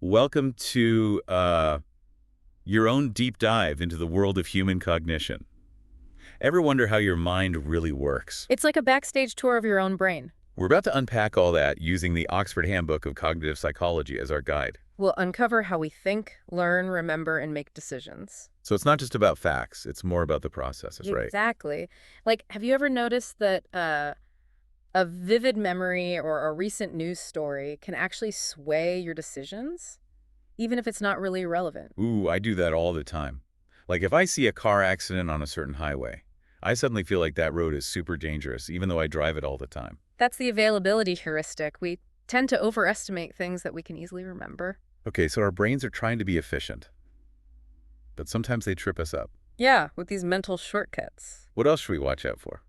Welcome to your own deep dive into the world of human cognition. Ever wonder how your mind really works? It's like a backstage tour of your own brain. We're about to unpack all that using the Oxford Handbook of Cognitive Psychology as our guide. We'll uncover how we think, learn, remember, and make decisions. So it's not just about facts, it's more about the processes, right? Exactly. Like, have you ever noticed that a vivid memory or a recent news story can actually sway your decisions, even if it's not really relevant? Ooh, I do that all the time. Like if I see a car accident on a certain highway, I suddenly feel like that road is super dangerous, even though I drive it all the time. That's the availability heuristic. We tend to overestimate things that we can easily remember. Okay, so our brains are trying to be efficient, but sometimes they trip us up. Yeah, with these mental shortcuts. What else should we watch out for?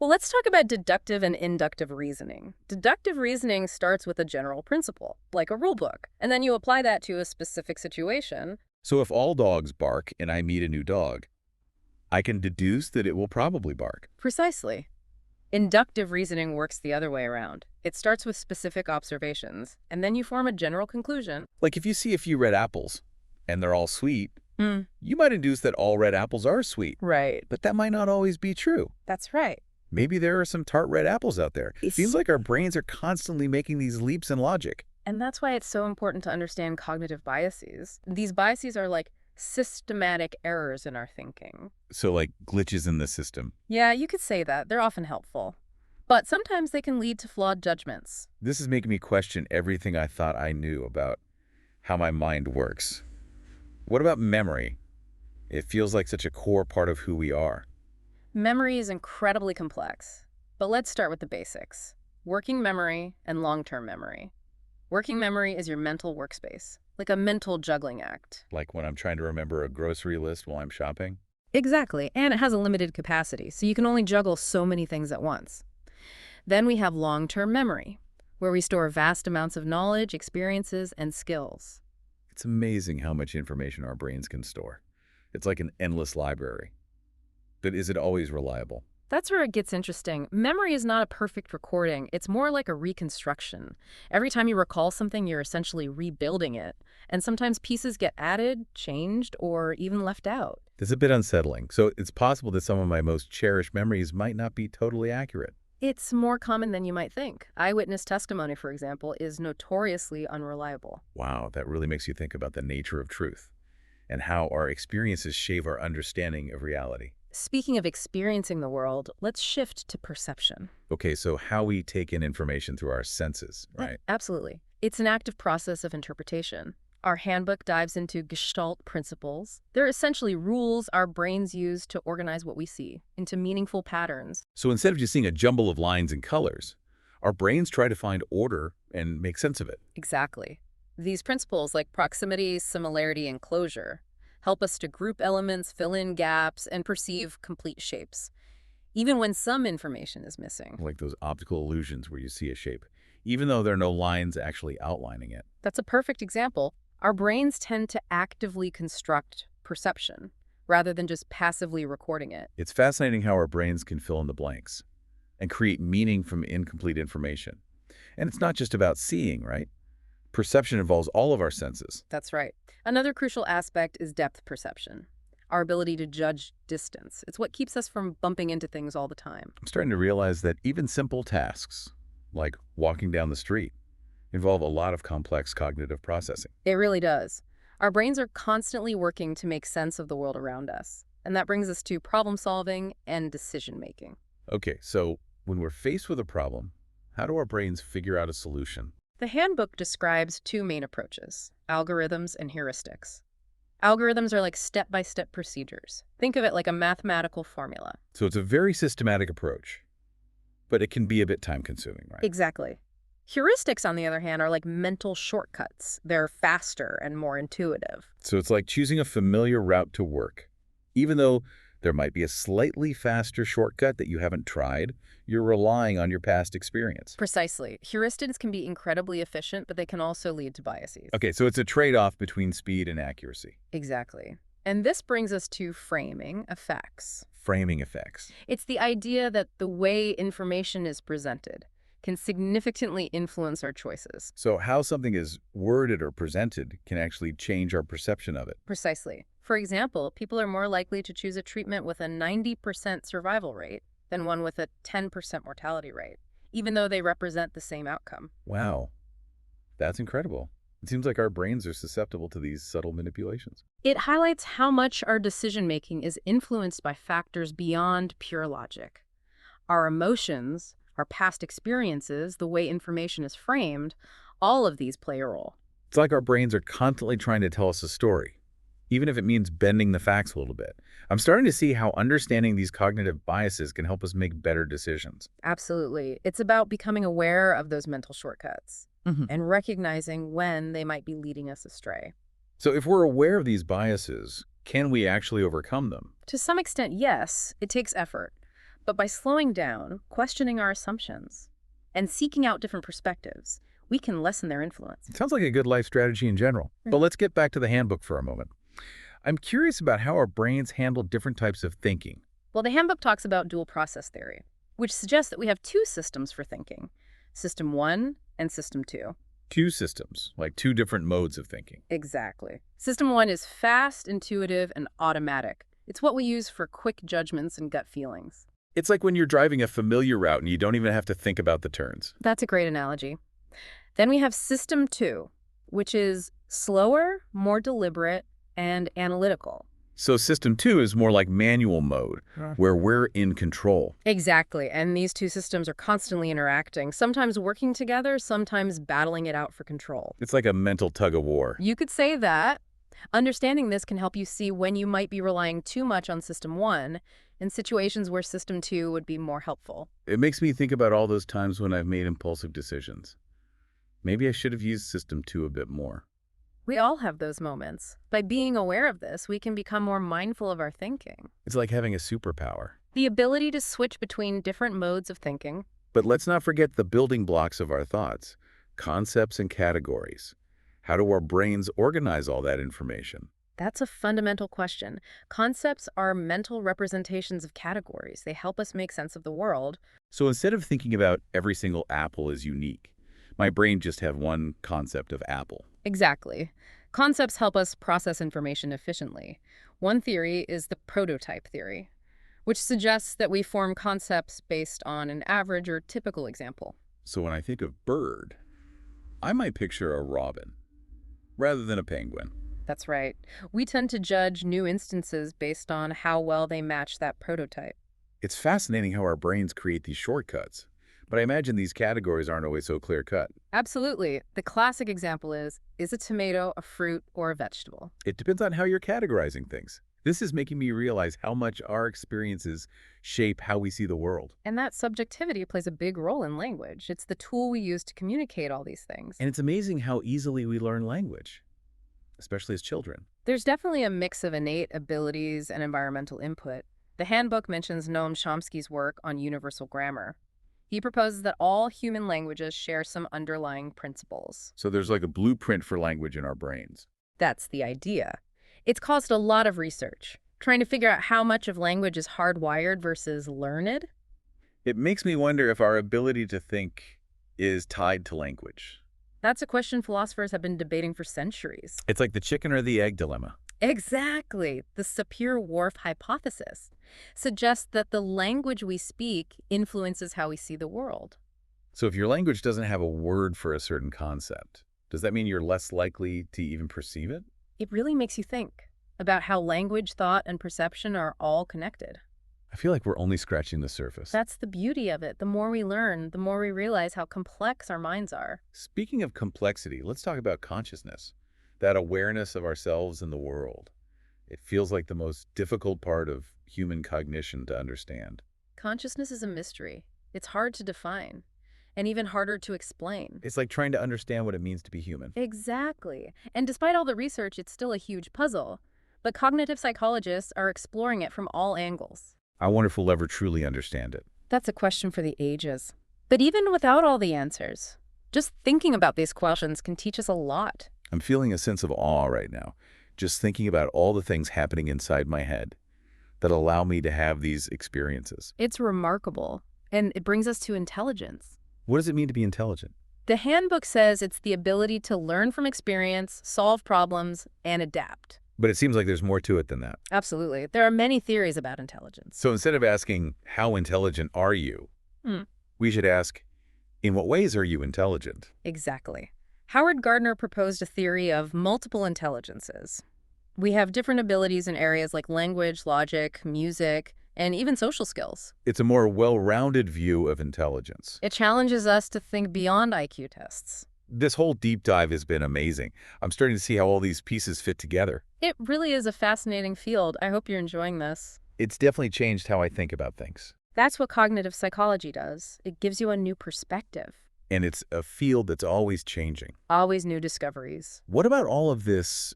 Well, let's talk about deductive and inductive reasoning. Deductive reasoning starts with a general principle, like a rule book, and then you apply that to a specific situation. So if all dogs bark and I meet a new dog, I can deduce that it will probably bark. Precisely. Inductive reasoning works the other way around. It starts with specific observations, and then you form a general conclusion. Like if you see a few red apples and they're all sweet, Hmm. you might induce that all red apples are sweet, Right. but that might not always be true. That's right. Maybe there are some tart red apples out there. It It's- seems like our brains are constantly making these leaps in logic. And that's why it's so important to understand cognitive biases. These biases are like systematic errors in our thinking. So like glitches in the system. Yeah, you could say that. They're often helpful. But sometimes they can lead to flawed judgments. This is making me question everything I thought I knew about how my mind works. What about memory? It feels like such a core part of who we are. Memory is incredibly complex. But let's start with the basics. Working memory and long-term memory. Working memory is your mental workspace, like a mental juggling act. Like when I'm trying to remember a grocery list while I'm shopping. Exactly, and it has a limited capacity, so you can only juggle so many things at once. Then we have long-term memory, where we store vast amounts of knowledge, experiences, and skills. It's amazing how much information our brains can store. It's like an endless library. But is it always reliable? That's where it gets interesting. Memory is not a perfect recording. It's more like a reconstruction. Every time you recall something, you're essentially rebuilding it. And sometimes pieces get added, changed, or even left out. It's a bit unsettling. So it's possible that some of my most cherished memories might not be totally accurate. It's more common than you might think. Eyewitness testimony, for example, is notoriously unreliable. Wow, that really makes you think about the nature of truth and how our experiences shape our understanding of reality. Speaking of experiencing the world, let's shift to perception. Okay, so how we take in information through our senses, right? Absolutely. It's an active process of interpretation. Our handbook dives into Gestalt principles. They're essentially rules our brains use to organize what we see into meaningful patterns. So instead of just seeing a jumble of lines and colors, our brains try to find order and make sense of it. Exactly. These principles, like proximity, similarity, and closure, help us to group elements, fill in gaps, and perceive complete shapes, even when some information is missing. Like those optical illusions where you see a shape, even though there are no lines actually outlining it. That's a perfect example. Our brains tend to actively construct perception rather than just passively recording it. It's fascinating how our brains can fill in the blanks and create meaning from incomplete information. And it's not just about seeing, right? Perception involves all of our senses. That's right. Another crucial aspect is depth perception, our ability to judge distance. It's what keeps us from bumping into things all the time. I'm starting to realize that even simple tasks, like walking down the street, involve a lot of complex cognitive processing. It really does. Our brains are constantly working to make sense of the world around us. And that brings us to problem solving and decision making. Okay, so when we're faced with a problem, how do our brains figure out a solution? The handbook describes two main approaches, algorithms and heuristics. Algorithms are like step-by-step procedures. Think of it like a mathematical formula. So it's a very systematic approach, but it can be a bit time-consuming, right? Exactly. Heuristics, on the other hand, are like mental shortcuts. They're faster and more intuitive. So it's like choosing a familiar route to work. Even though there might be a slightly faster shortcut that you haven't tried, you're relying on your past experience. Precisely. Heuristics can be incredibly efficient, but they can also lead to biases. Okay, so it's a trade-off between speed and accuracy. Exactly. And this brings us to framing effects. Framing effects. It's the idea that the way information is presented can significantly influence our choices. So how something is worded or presented can actually change our perception of it. Precisely. For example, people are more likely to choose a treatment with a 90% survival rate than one with a 10% mortality rate, even though they represent the same outcome. Wow, that's incredible. It seems like our brains are susceptible to these subtle manipulations. It highlights how much our decision-making is influenced by factors beyond pure logic. Our emotions, our past experiences, the way information is framed, all of these play a role. It's like our brains are constantly trying to tell us a story, even if it means bending the facts a little bit. I'm starting to see how understanding these cognitive biases can help us make better decisions. Absolutely. It's about becoming aware of those mental shortcuts Mhm. and recognizing when they might be leading us astray. So if we're aware of these biases, can we actually overcome them? To some extent, yes, it takes effort. But by slowing down, questioning our assumptions, and seeking out different perspectives, we can lessen their influence. It sounds like a good life strategy in general. But let's get back to the handbook for a moment. I'm curious about how our brains handle different types of thinking. Well, the handbook talks about dual process theory, which suggests that we have two systems for thinking, System 1 and System 2. Two systems, like two different modes of thinking. Exactly. System 1 is fast, intuitive, and automatic. It's what we use for quick judgments and gut feelings. It's like when you're driving a familiar route and you don't even have to think about the turns. That's a great analogy. Then we have System 2, which is slower, more deliberate, and analytical. So system 2 is more like manual mode, where we're in control. Exactly, and these two systems are constantly interacting, sometimes working together, sometimes battling it out for control. It's like a mental tug of war. You could say that. Understanding this can help you see when you might be relying too much on System 1 in situations where System 2 would be more helpful. It makes me think about all those times when I've made impulsive decisions. Maybe I should have used system 2 a bit more. We all have those moments. By being aware of this, we can become more mindful of our thinking. It's like having a superpower. The ability to switch between different modes of thinking. But let's not forget the building blocks of our thoughts, concepts and categories. How do our brains organize all that information? That's a fundamental question. Concepts are mental representations of categories. They help us make sense of the world. So instead of thinking about every single apple as unique, my brain just have one concept of apple. Exactly. Concepts help us process information efficiently. One theory is the prototype theory, which suggests that we form concepts based on an average or typical example. So when I think of bird, I might picture a robin rather than a penguin. That's right. We tend to judge new instances based on how well they match that prototype. It's fascinating how our brains create these shortcuts. But I imagine these categories aren't always so clear-cut. Absolutely. The classic example is a tomato a fruit or a vegetable? It depends on how you're categorizing things. This is making me realize how much our experiences shape how we see the world. And that subjectivity plays a big role in language. It's the tool we use to communicate all these things. And it's amazing how easily we learn language, especially as children. There's definitely a mix of innate abilities and environmental input. The handbook mentions Noam Chomsky's work on universal grammar. He proposes that all human languages share some underlying principles. So there's like a blueprint for language in our brains. That's the idea. It's caused a lot of research, trying to figure out how much of language is hardwired versus learned. It makes me wonder if our ability to think is tied to language. That's a question philosophers have been debating for centuries. It's like the chicken or the egg dilemma. Exactly. The Sapir-Whorf hypothesis suggests that the language we speak influences how we see the world. So if your language doesn't have a word for a certain concept, does that mean you're less likely to even perceive it? It really makes you think about how language, thought, and perception are all connected. I feel like we're only scratching the surface. That's the beauty of it. The more we learn, the more we realize how complex our minds are. Speaking of complexity, let's talk about consciousness, that awareness of ourselves and the world. It feels like the most difficult part of human cognition to understand. Consciousness is a mystery. It's hard to define, and even harder to explain. It's like trying to understand what it means to be human. Exactly. And despite all the research, it's still a huge puzzle. But cognitive psychologists are exploring it from all angles. I wonder if we'll ever truly understand it. That's a question for the ages. But even without all the answers, just thinking about these questions can teach us a lot. I'm feeling a sense of awe right now, just thinking about all the things happening inside my head that allow me to have these experiences. It's remarkable, and it brings us to intelligence. What does it mean to be intelligent? The handbook says it's the ability to learn from experience, solve problems, and adapt. But it seems like there's more to it than that. Absolutely. There are many theories about intelligence. So instead of asking, how intelligent are you? Hmm. We should ask, in what ways are you intelligent? Exactly. Howard Gardner proposed a theory of multiple intelligences. We have different abilities in areas like language, logic, music, and even social skills. It's a more well-rounded view of intelligence. It challenges us to think beyond IQ tests. This whole deep dive has been amazing. I'm starting to see how all these pieces fit together. It really is a fascinating field. I hope you're enjoying this. It's definitely changed how I think about things. That's what cognitive psychology does. It gives you a new perspective. And it's a field that's always changing. Always new discoveries. What about all of this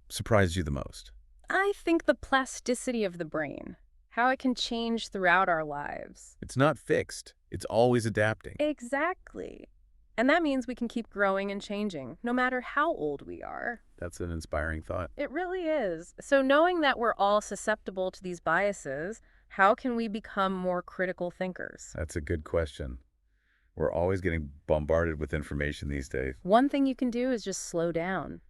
surprised you the most? I think the plasticity of the brain, how it can change throughout our lives. It's not fixed. It's always adapting. Exactly. And that means we can keep growing and changing, no matter how old we are. That's an inspiring thought. It really is. So knowing that we're all susceptible to these biases, how can we become more critical thinkers? That's a good question. We're always getting bombarded with information these days. One thing you can do is just slow down.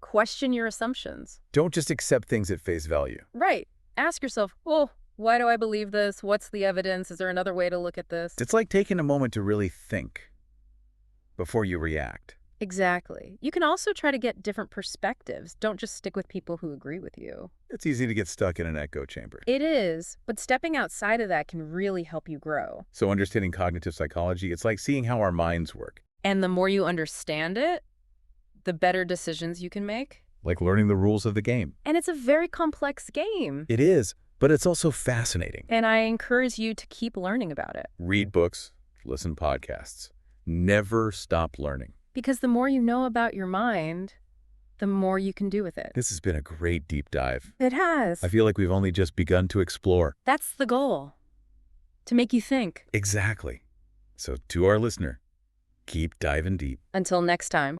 Question your assumptions. Don't just accept things at face value. Right. Ask yourself, oh, why do I believe this? What's the evidence? Is there another way to look at this? It's like taking a moment to really think before you react. Exactly. You can also try to get different perspectives. Don't just stick with people who agree with you. It's easy to get stuck in an echo chamber. It is, but stepping outside of that can really help you grow. So understanding cognitive psychology, it's like seeing how our minds work. And the more you understand it, the better decisions you can make. Like learning the rules of the game. And it's a very complex game. It is, but it's also fascinating. And I encourage you to keep learning about it. Read books, listen podcasts. Never stop learning. Because the more you know about your mind, the more you can do with it. This has been a great deep dive. It has. I feel like we've only just begun to explore. That's the goal. To make you think. Exactly. So to our listener, keep diving deep. Until next time.